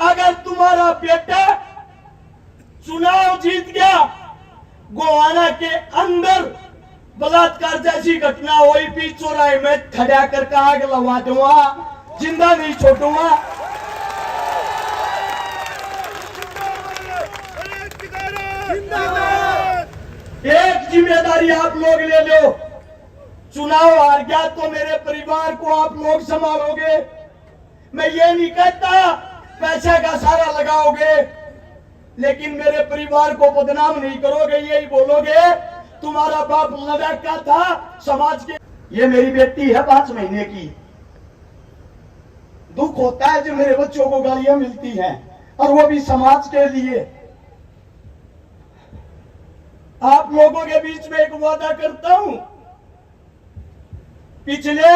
अगर तुम्हारा बेटा चुनाव जीत गया, गोवाना के अंदर बलात्कार जैसी घटना हुई, बीच चौराहे में खड़ा करके आग लगा दूंगा, जिंदा नहीं छोड़ूंगा। एक जिम्मेदारी आप लोग ले लो, चुनाव हार गया तो मेरे परिवार को आप लोग संभालोगे। मैं ये नहीं कहता पैसे का सारा लगाओगे, लेकिन मेरे परिवार को बदनाम नहीं करोगे। यही बोलोगे तुम्हारा बाप लड़का था समाज के। ये मेरी बेटी है 5 महीने की। दुख होता है जो मेरे बच्चों को गालियां मिलती हैं, और वो भी समाज के लिए। आप लोगों के बीच में एक वादा करता हूं, पिछले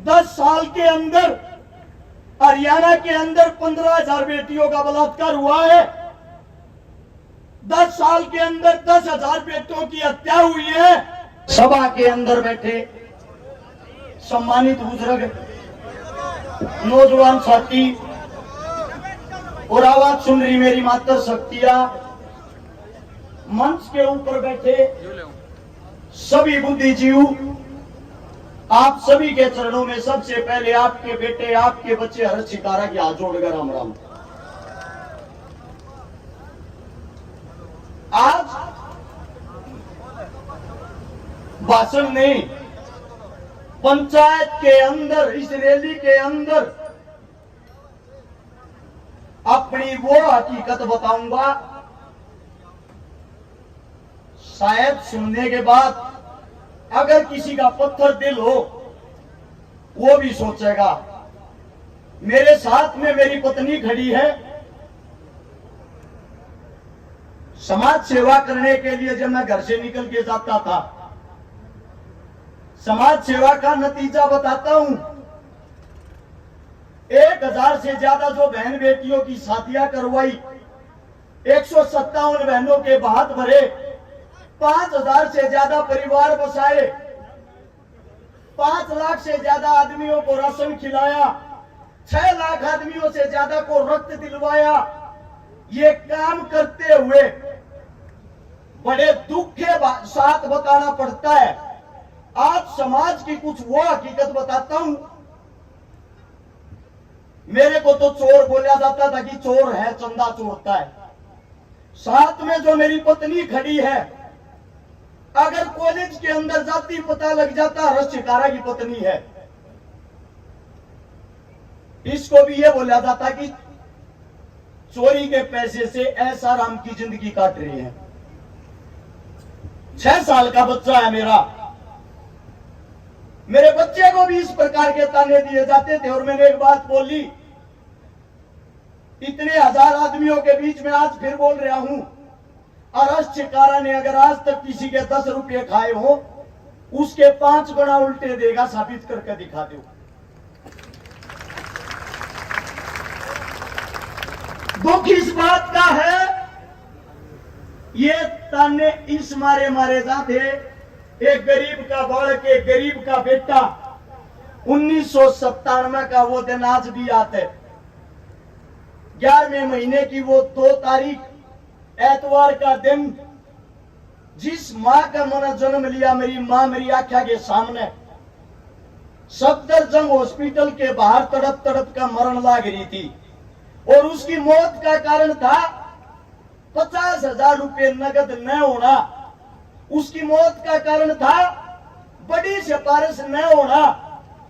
10 साल के अंदर हरियाणा के अंदर 15,000 बेटियों का बलात्कार हुआ है। 10 साल के अंदर 10,000 बेटियों की हत्या हुई है। सभा के अंदर बैठे सम्मानित बुजुर्ग, नौजवान साथी और आवाज सुन रही मेरी माता शक्तियां, मंच के ऊपर बैठे सभी बुद्धिजीव, आप सभी के चरणों में सबसे पहले आपके बेटे, आपके बच्चे हर्ष शिकारा की हाथ जोड़कर राम राम। आज भाषण में पंचायत के अंदर, इस रैली के अंदर अपनी वो हकीकत बताऊंगा, शायद सुनने के बाद अगर किसी का पत्थर दिल हो वो भी सोचेगा। मेरे साथ में मेरी पत्नी खड़ी है। समाज सेवा करने के लिए जब मैं घर से निकल के जाता था, समाज सेवा का नतीजा बताता हूं। 1000 से ज्यादा जो बहन बेटियों की शादियां करवाई, 157 बहनों के हाथ भरे, 5,000 से ज्यादा परिवार बसाए, 5 लाख से ज्यादा आदमियों को राशन खिलाया, 6 लाख आदमियों से ज्यादा को रक्त दिलवाया। ये काम करते हुए बड़े दुख के साथ बताना पड़ता है। आज समाज की कुछ वो हकीकत बताता हूं। मेरे को तो चोर बोला जाता था कि चोर है, चंदा चोरता है। साथ में जो मेरी पत्नी खड़ी है, अगर कॉलेज के अंदर जाती पता लग जाता हर्ष शिकारा की पत्नी है। इसको भी ये बोला जाता कि चोरी के पैसे से ऐसा राम की जिंदगी काट रही है। 6 साल का बच्चा है मेरा। मेरे बच्चे को भी इस प्रकार के ताने दिए जाते थे। और मैंने एक बात बोली, इतने 1000 आदमियों के बीच में आज फिर बोल रहा हूं, हर्ष शिकारा ने अगर आज तक किसी के 10 रुपये खाए हो, उसके 5 गुना उल्टे देगा। साबित करके दिखा दो। दुख इस बात का है, ये ताने इस मारे जाते। एक गरीब का बालक, एक गरीब का बेटा, 1997 का वो दिन आज भी आता है। 11वें महीने की वो 2 तारीख एतवार का दिन, जिस मां का मैंने जन्म लिया, मेरी मां मेरी आंखों के सामने सफदरजंग हॉस्पिटल के बाहर तड़प तड़प का मरण लाग रही थी। और उसकी मौत का कारण था 50,000 रुपये नगद न होना। उसकी मौत का कारण था बड़ी सिफारिश न होना।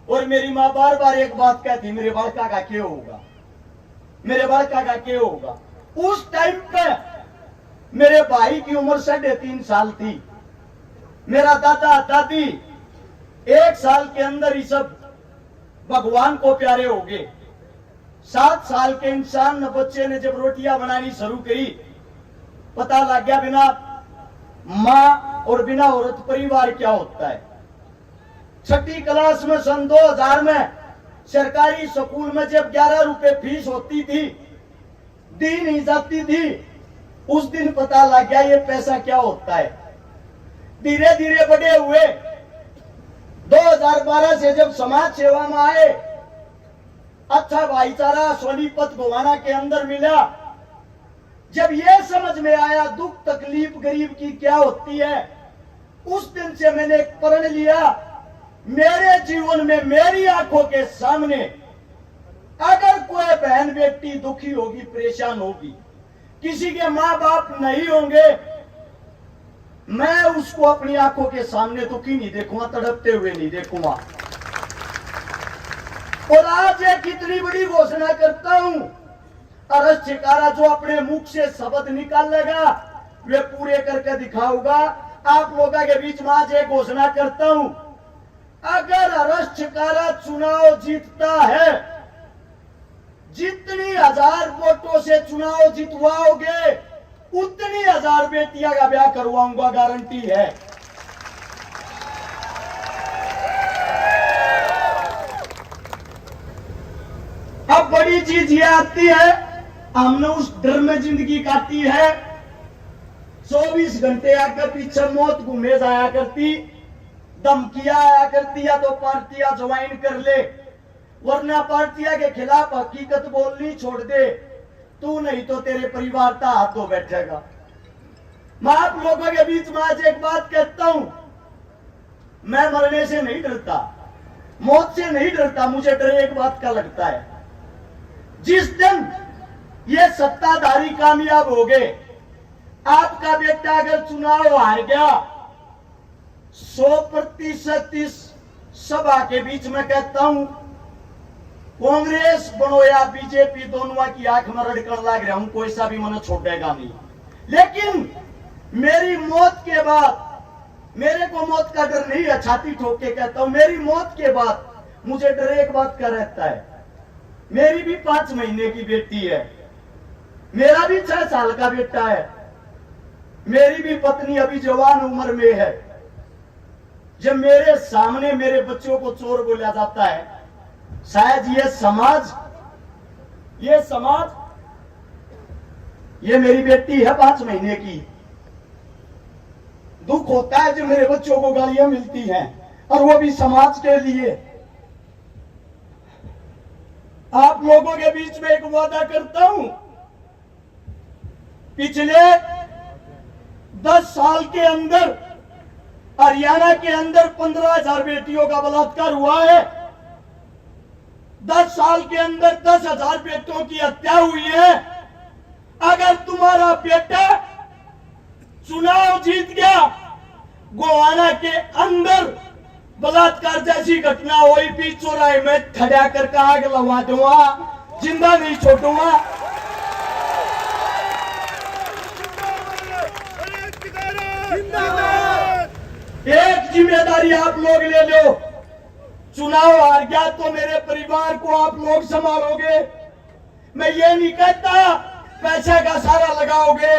और मेरी मां बार बार एक बात कहती, मेरे बालका का क्या होगा, मेरे बालका का क्या होगा। उस टाइम पे मेरे भाई की उम्र 3.5 साल थी। मेरा दादा दादी 1 साल के अंदर ही सब भगवान को प्यारे हो गए। 7 साल के इंसान बच्चे ने जब रोटियां बनानी शुरू करी, पता लग गया बिना मां और बिना औरत परिवार क्या होता है। 6ठी क्लास में सन 2000 में सरकारी स्कूल में जब 11 रुपए फीस होती थी, दी नहीं जाती थी, उस दिन पता लग गया ये पैसा क्या होता है। धीरे धीरे बड़े हुए। 2012 से जब समाज सेवा में आए, अच्छा भाईचारा सोनीपत गोवाना के अंदर मिला। जब ये समझ में आया दुख तकलीफ गरीब की क्या होती है, उस दिन से मैंने एक प्रण लिया, मेरे जीवन में मेरी आंखों के सामने अगर कोई बहन बेटी दुखी होगी, परेशान होगी, किसी के माँ बाप नहीं होंगे, मैं उसको अपनी आंखों के सामने दुखी नहीं देखूंगा, तड़पते हुए नहीं देखूंगा। और आज एक इतनी बड़ी घोषणा करता हूं, अरस छिकारा जो अपने मुख से शब्द निकालेगा वे पूरे करके दिखाऊंगा। आप लोगों के बीच में आज एक घोषणा करता हूं, अगर अरस छिकारा चुनाव जीतता है, जितनी 1000 वोटों से चुनाव जितवाओगे उतनी 1000 बेटियां का ब्याह करवाऊंगा, गारंटी है। अब बड़ी चीज ये आती है, हमने उस डर में जिंदगी काटी है। 24 घंटे आगे पीछे मौत घूमे जाया करती, धमकियां आया करती, या तो पार्टियां ज्वाइन कर ले, वरना पार्टियां के खिलाफ हकीकत बोलनी छोड़ दे, तू नहीं तो तेरे परिवार का हाथ धो बैठेगा। मैं आप लोगों के बीच में आज एक बात कहता हूं, मैं मरने से नहीं डरता, मौत से नहीं डरता, मुझे डर एक बात का लगता है, जिस दिन ये सत्ताधारी कामयाब हो गए, आपका बेटा अगर चुनाव हार गया, 100% इस सभा के बीच में कहता हूं, कांग्रेस बनो या बीजेपी, दोनों की आंख में रड़कन लग रहा हूं, कोई सा भी मन छोड़ेगा नहीं। लेकिन मेरी मौत के बाद, मेरे को मौत का डर नहीं है, छाती ठोक के कहता हूं, मेरी मौत के बाद मुझे डर एक बात का रहता है, मेरी भी 5 महीने की बेटी है, मेरा भी 6 साल का बेटा है, मेरी भी पत्नी अभी जवान उम्र में है। जब मेरे सामने मेरे बच्चों को चोर बोला जाता है, शायद ये समाज, ये मेरी बेटी है 5 महीने की, दुख होता है जो मेरे बच्चों को गालियां मिलती हैं, और वो भी समाज के लिए। आप लोगों के बीच में एक वादा करता हूं, पिछले 10 साल के अंदर हरियाणा के अंदर 15,000 बेटियों का बलात्कार हुआ है, 10 साल के अंदर 10,000 बेटों की हत्या हुई है। अगर तुम्हारा बेटा चुनाव जीत गया, गोवाना के अंदर बलात्कार जैसी घटना हुई, बीच चौराहे में खड़ा कर आग लगा दूंगा, जिंदा नहीं छोड़ूंगा। एक जिम्मेदारी आप लोग ले लो, चुनाव हार गया तो मेरे परिवार को आप लोग संभालोगे। मैं ये नहीं कहता पैसे का सारा लगाओगे,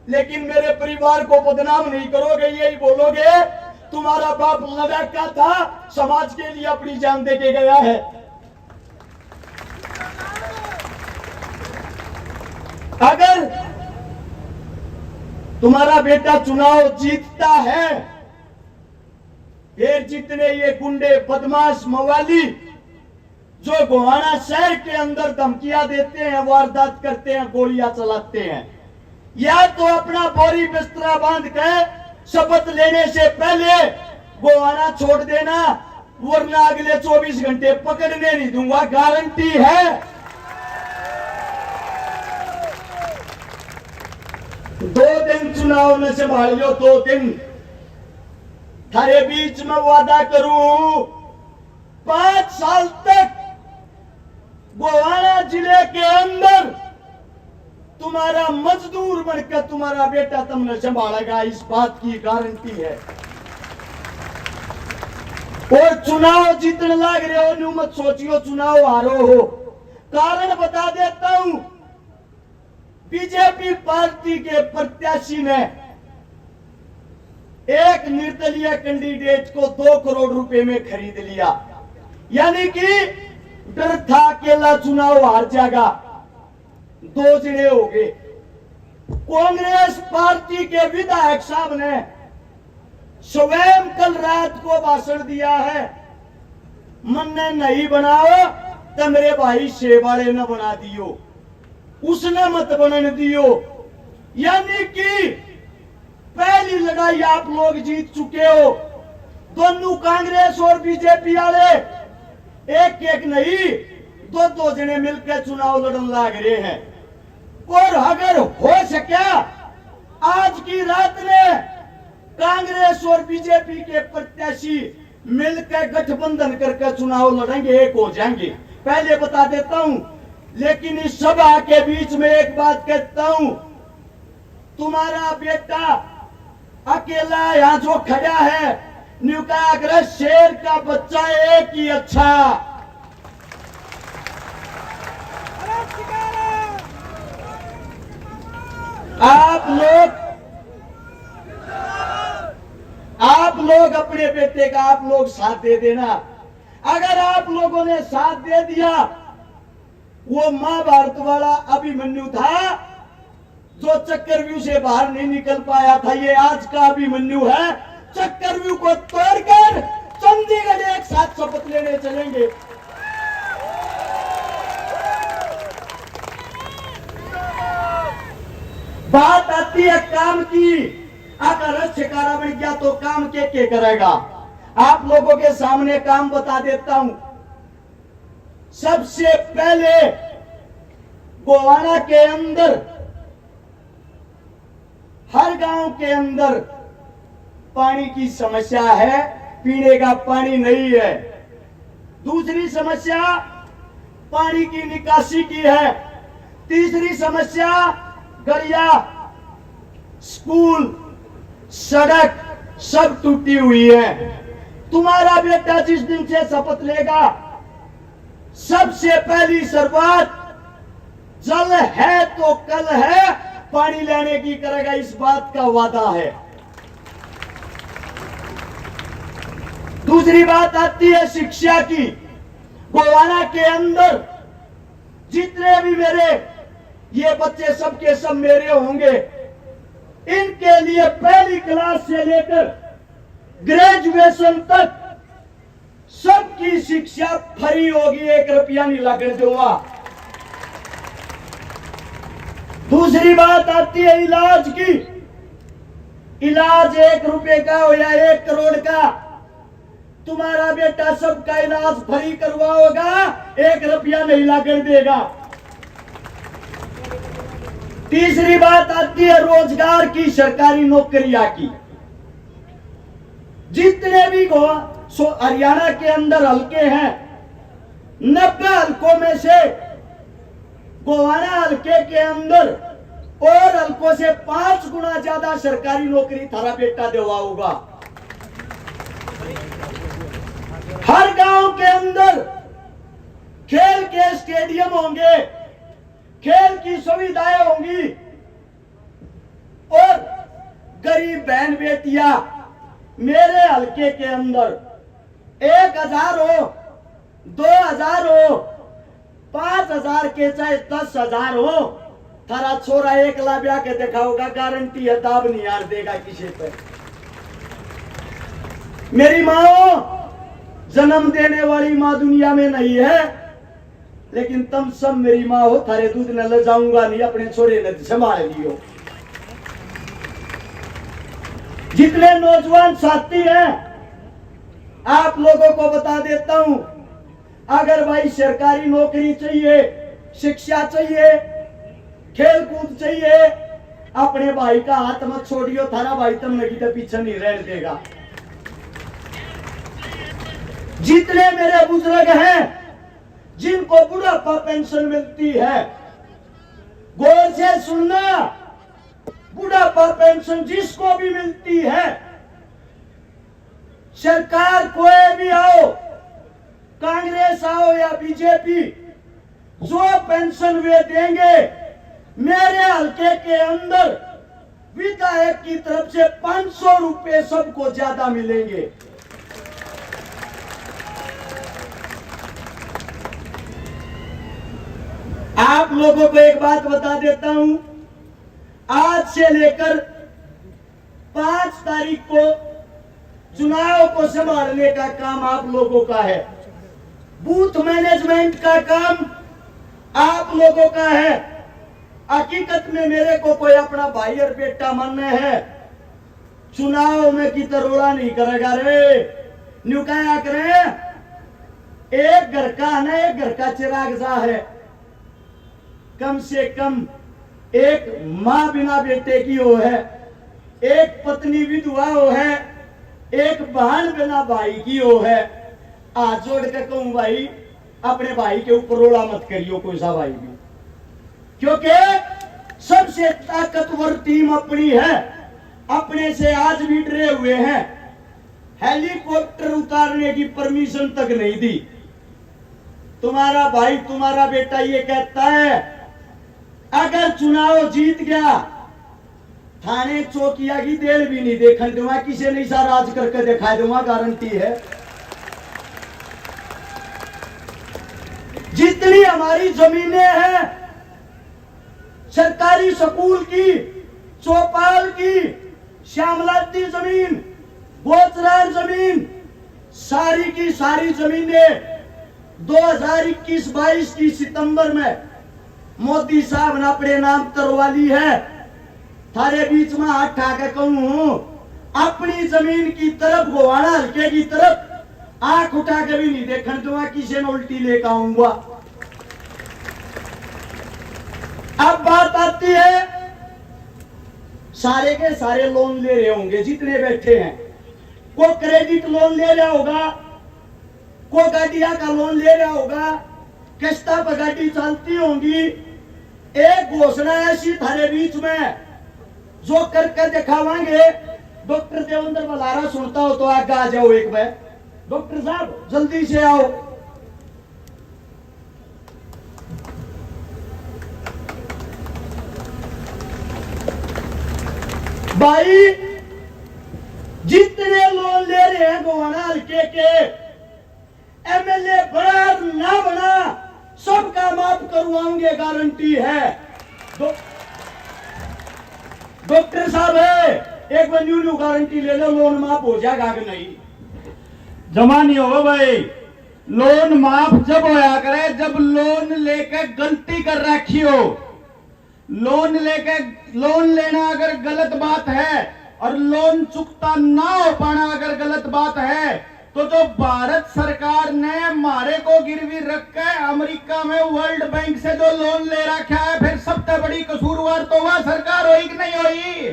लेकिन मेरे परिवार को बदनाम नहीं करोगे, यही बोलोगे तुम्हारा बाप लड़का था, समाज के लिए अपनी जान दे के गया है। अगर तुम्हारा बेटा चुनाव जीतता है, फिर जितने ये गुंडे बदमाश मवाली जो गोवाना शहर के अंदर धमकियां देते हैं, वारदात करते हैं, गोलियां चलाते हैं, या तो अपना बोरी बिस्तरा बांध के शपथ लेने से पहले गोवाना छोड़ देना, वरना अगले 24 घंटे पकड़ने नहीं दूंगा, गारंटी है। 2 दिन चुनाव में संभाल लो, 2 दिन थारे बीच में वादा करूं, 5 साल तक गोवाना जिले के अंदर तुम्हारा मजदूर बनकर तुम्हारा बेटा तुमने संभालेगा, इस बात की गारंटी है। और चुनाव जीतने लग रहे हो, न्यू मत सोचियो चुनाव हारो हो। कारण बता देता हूं, बीजेपी पार्टी के प्रत्याशी ने एक निर्दलीय कैंडिडेट को 2 करोड़ रुपए में खरीद लिया, यानी कि डर था अकेला चुनाव हार जाएगा, 2 जने हो गए। कांग्रेस पार्टी के विधायक साहब ने स्वयं कल रात को भाषण दिया है, मन ने नहीं बनाओ, तो मेरे भाई शेवाड़े न बना दियो, उसने मत बनने दियो। यानी कि पहली लड़ाई आप लोग जीत चुके हो। दोनों कांग्रेस और बीजेपी वाले एक एक नहीं, दो दो जने मिलकर चुनाव लड़न लाग रहे हैं। और अगर हो सके आज की रात में कांग्रेस और बीजेपी के प्रत्याशी मिलकर गठबंधन करके चुनाव लड़ेंगे, एक हो जाएंगे, पहले बता देता हूं। लेकिन इस सभा के बीच में एक बात कहता हूं, तुम्हारा बेटा अकेला यहां जो खड़ा है, न्यूकाग्रह शेर का बच्चा एक ही अच्छा। आप लोग अपने बेटे का आप लोग साथ दे देना। अगर आप लोगों ने साथ दे दिया, वो महाभारत वाला अभिमन्यु था जो चक्रव्यूह से बाहर नहीं निकल पाया था, ये आज का अभिमन्यु है। चक्रव्यूह को तोड़कर चंडीगढ़ एक साथ शपथ लेने चलेंगे। बात आती है काम की, अगर शिकारा बन गया तो काम के करेगा। आप लोगों के सामने काम बता देता हूं। सबसे पहले गोवाना के अंदर, हर गांव के अंदर पानी की समस्या है, पीने का पानी नहीं है। दूसरी समस्या पानी की निकासी की है। तीसरी समस्या गलिया, स्कूल, सड़क सब टूटी हुई है। तुम्हारा बेटा जिस दिन से शपथ लेगा, सबसे पहली शुरुआत जल है तो कल है पानी लेने की करेगा, इस बात का वादा है। दूसरी बात आती है शिक्षा की। गोवाना के अंदर जितने भी मेरे ये बच्चे सबके सब मेरे होंगे, इनके लिए पहली क्लास से लेकर ग्रेजुएशन तक सबकी शिक्षा फ्री होगी, 1 रुपया नहीं लगने दूंगा। दूसरी बात आती है इलाज की। इलाज 1 रुपए का हो या 1 करोड़ का, तुम्हारा बेटा सबका इलाज फ्री करवाओगा, 1 रुपया नहीं लगने देगा। तीसरी बात आती है रोजगार की, सरकारी नौकरियां की। जितने भी हरियाणा के अंदर हलके हैं, 90 हलकों में से गोवाना हलके के अंदर और हलकों से 5 गुना ज्यादा सरकारी नौकरी थारा बेटा दिलवाऊंगा। हर गांव के अंदर खेल के स्टेडियम होंगे, खेल की सुविधाएं होंगी, और गरीब बहन बेटियां मेरे हलके के अंदर 1000 हो, 2000 हो, 5000 के चाहे 10,000 हो, थारा छोरा 1 लाख ब्याह के दिखाओगा, गारंटी है, दाब नहीं यार देगा किसी पे। मेरी माँ जन्म देने वाली माँ दुनिया में नहीं है, लेकिन तुम सब मेरी माँ हो, थारे दूध न ले जाऊंगा नहीं, अपने छोरे ने संभाल लियो। जितने नौजवान साथी हैं, आप लोगों को बता देता हूं, अगर भाई सरकारी नौकरी चाहिए, शिक्षा चाहिए, खेल कूद चाहिए, अपने भाई का हाथ मत छोड़ियो, थारा भाई तुम नहीं तो पीछे नहीं रहने देगा। जितने मेरे बुजुर्ग हैं जिनको बुढ़ापा पेंशन मिलती है, गौर से सुनना, बुढ़ापा पेंशन जिसको भी मिलती है, सरकार कोई भी आओ, कांग्रेस आओ या बीजेपी, जो पेंशन वे देंगे, मेरे हलके के अंदर विधायक की तरफ से 500 रुपए सबको ज्यादा मिलेंगे। आप लोगों को एक बात बता देता हूं, आज से लेकर 5 तारीख को चुनाव को संभालने का काम आप लोगों का है। बूथ मैनेजमेंट का काम आप लोगों का है। हकीकत में मेरे को कोई अपना भाई और बेटा मानना है, चुनाव में की तरोड़ा नहीं करेगा रे। न्यू क्या करे, एक घर का ना, एक घर का चिराग जा है। कम से कम एक माँ बिना बेटे की हो है, एक पत्नी विधवा हो है, एक बहन बिना भाई की हो है। हाथ जोड़ के कहूं भाई, अपने भाई के ऊपर रोड़ा मत करियो कोई सा भाई भी, क्योंकि सबसे ताकतवर टीम अपनी है। अपने से आज भी डरे हुए हैं, हेलीकॉप्टर उतारने की परमिशन तक नहीं दी। तुम्हारा भाई, तुम्हारा बेटा ये कहता है अगर चुनाव जीत गया थाने चौकिया की देर भी नहीं देखने दूंगा, किसी नहीं सा राज करके दिखा दूंगा, गारंटी है। जितनी हमारी जमीनें हैं, सरकारी स्कूल की, चौपाल की, श्यामलाती जमीन, गोचरार जमीन, सारी की सारी जमीनें 2021-22 की सितंबर में मोदी साहब ने अपने नाम करवा ली है। थारे बीच में हाथ उठा के कहूं, अपनी जमीन की तरफ, गोवाना हल्के की तरफ आंख उठा के भी नहीं देखने दूंगा, किसी ने उल्टी लेकर आऊंगा। अब बात आती है, सारे के सारे लोन ले रहे होंगे जितने बैठे हैं। को क्रेडिट लोन ले रहा होगा, को गाड़िया का लोन ले रहा होगा, किस्ता पर गाड़ी चलती होंगी। एक घोषणा ऐसी थारे बीच में जो करके दिखावांगे। डॉक्टर देवेंद्र बलारा सुनता हो तो आगे आ जाओ एक बार। डॉक्टर साहब जल्दी से आओ। भाई जितने लोन ले रहे हैं गोवाना हल्के के, एमएलए बना ना बना सबका माफ करवाएंगे, गारंटी है। डॉक्टर साहब है, एक बार न्यू गारंटी ले लो, लोन माफ हो जाएगा कि नहीं? जमा नहीं होगा भाई। लोन माफ जब होया करे जब लोन लेके गलती कर रखी हो। लोन लेना अगर गलत बात है और लोन चुकता ना हो पाना अगर गलत बात है, तो जो भारत सरकार ने हमारे को गिरवी रख के अमेरिका में वर्ल्ड बैंक से जो लोन ले रखा है, फिर सबसे बड़ी कसूरवार तो वह सरकार होगी कि नहीं होगी?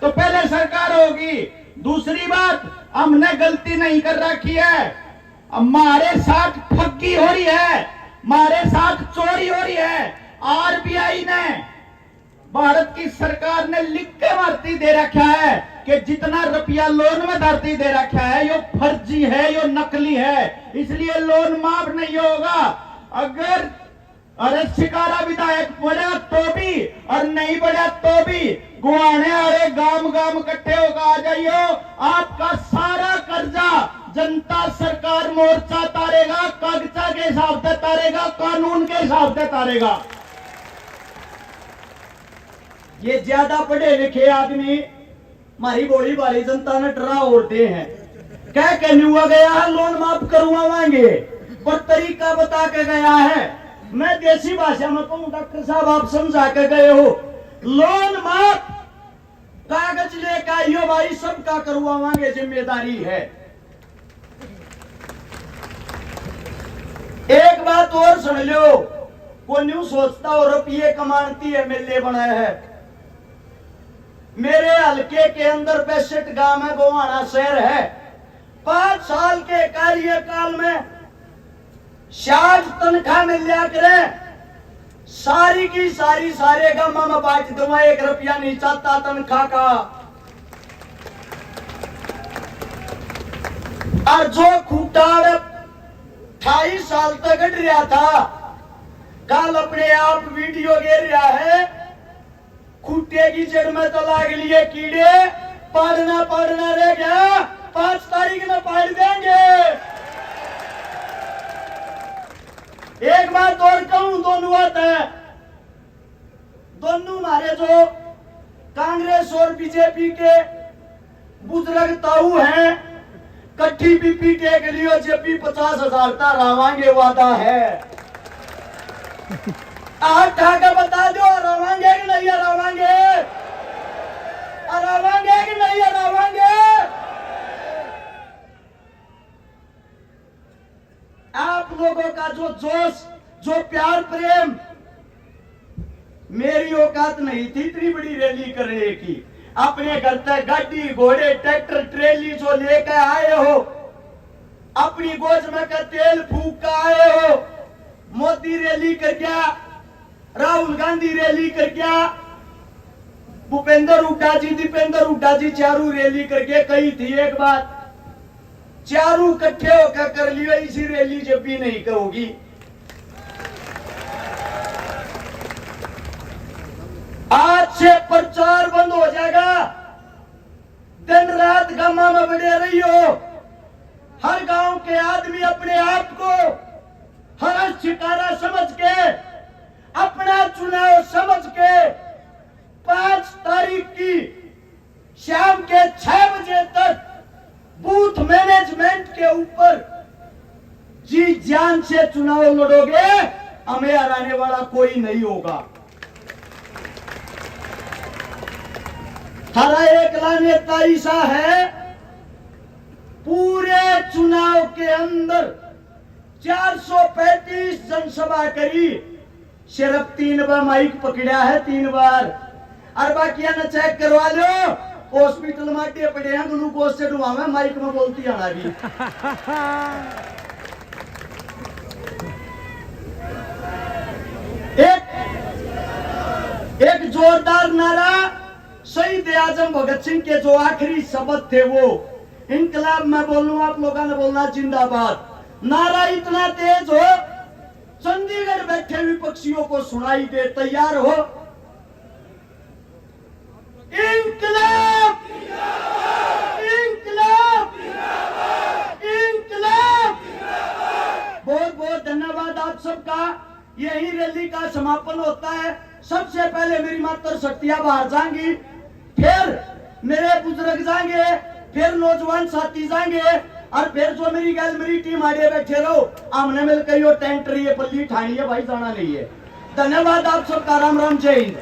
तो पहले सरकार होगी। दूसरी बात, हमने गलती नहीं कर रखी है, हमारे साथ ठगी हो रही है, हमारे साथ चोरी हो रही है। आरबीआई ने, भारत की सरकार ने लिख के भर्ती दे रखा है कि जितना रुपया लोन में धरती दे रखा है यो फर्जी है, यो नकली है, इसलिए लोन माफ नहीं होगा। अगर अरे शिकारा विधायक बढ़ा तो भी और नहीं बढ़ा तो भी गुआने अरे गांव इकट्ठे होकर आ जाइयो। आपका सारा कर्जा जनता सरकार मोर्चा तारेगा, कागजा के हिसाब से तारेगा, कानून के हिसाब से तारेगा। ये ज्यादा पढ़े लिखे आदमी हमारी बोली वाली जनता ने डरा ओढ़ते हैं। क्या कहने हुआ गया है लोन माफ करवाएंगे, पर तरीका बता के गया है। मैं देसी भाषा में कहूं, डॉक्टर साहब आप समझा के गए हो। लोन माफ, कागज लेकर आइयो भाई, सबका करवाएंगे, जिम्मेदारी है। एक बात और सुन लो, को न्यू सोचता हो रुपये कमाती है एमएलए बनाया है। मेरे हल्के के अंदर 62 गांव में गोवाना शहर है। 5 साल के कार्यकाल में 60 तनख्वाह मिल लिया करे, सारी की सारी सारे गांव में बांट दूंगा, 1 रुपया नहीं चाहता तनख्वाह का। और जो खूटाड़ 28 साल तक गढ़ रहा था, कल अपने आप वीडियो गिर रहा है, खूटे की जड़ में तो लाग लिए कीड़े, पढ़ना रह गया, 5 तारीख में पढ़ देंगे। एक बात और कहूं, दोनों बात है, दोनों हमारे जो कांग्रेस और बीजेपी के बुजुर्ग ताऊ हैं, कट्ठी बीपी टेक लियो, जब भी 50,000 का रावांगे वादा है। हाथ ठाकर बता दो, रावांगे कि नहीं रावांगे? रावांगे कि नहीं रावांगे? आप लोगों का जो जोश, जो प्यार प्रेम, मेरी औकात नहीं थी इतनी बड़ी रैली करने की। अपने घर तक गाड़ी घोड़े ट्रैक्टर ट्रेली जो लेकर आए हो, अपनी गोज में का तेल फूक कर आए हो। मोदी रैली कर गया, राहुल गांधी रैली कर गया, भूपेंद्र हुड्डा जी, दीपेंद्र हुड्डा जी चारू रैली करके कही थी एक बात, चारू इकट्ठे होकर कर लियो, इसी रैली जब भी नहीं कहोगी। आज से प्रचार बंद हो जाएगा। दिन रात गामा में बड़े रही हो। हर गांव के आदमी अपने आप को हर शिकारा समझ के, अपना चुनाव समझ के 5 तारीख की शाम के 6 बजे तक बूथ मैनेजमेंट के ऊपर जी जान से चुनाव लड़ोगे, हमें हराने वाला कोई नहीं होगा। हरा एक नेता ऐसा है, पूरे चुनाव के अंदर 435 जनसभा करी, सिर्फ 3 बार माइक पकड़ा है, 3 बार। और बाकी न चेक करवा लो, हॉस्पिटल में अड्डे पड़े हैं, ग्लूकोज से डुबावे, माइक में बोलती आना भी। एक जोरदार नारा शहीद आजम भगत सिंह के जो आखिरी शब्द थे वो, इनकलाब में बोलूं, आप लोगों ने बोलना जिंदाबाद। नारा इतना तेज हो, चंडीगढ़ बैठे विपक्षियों को सुनाई दे। तैयार हो? इंकलाब, इंकलाब, इंकलाब। बहुत बहुत धन्यवाद आप सबका। यही रैली का समापन होता है। सबसे पहले मेरी मातर शक्तियां बाहर जाएंगी, फिर मेरे बुजुर्ग जाएंगे, फिर नौजवान साथी जाएंगे, और फिर जो मेरी गैलरी टीम आगे बैठे रहो, आमने मिलकर यो टेंट रही है, पल्ली ठानी है भाई, जाना नहीं है। धन्यवाद आप सबका। राम राम, जय हिंद।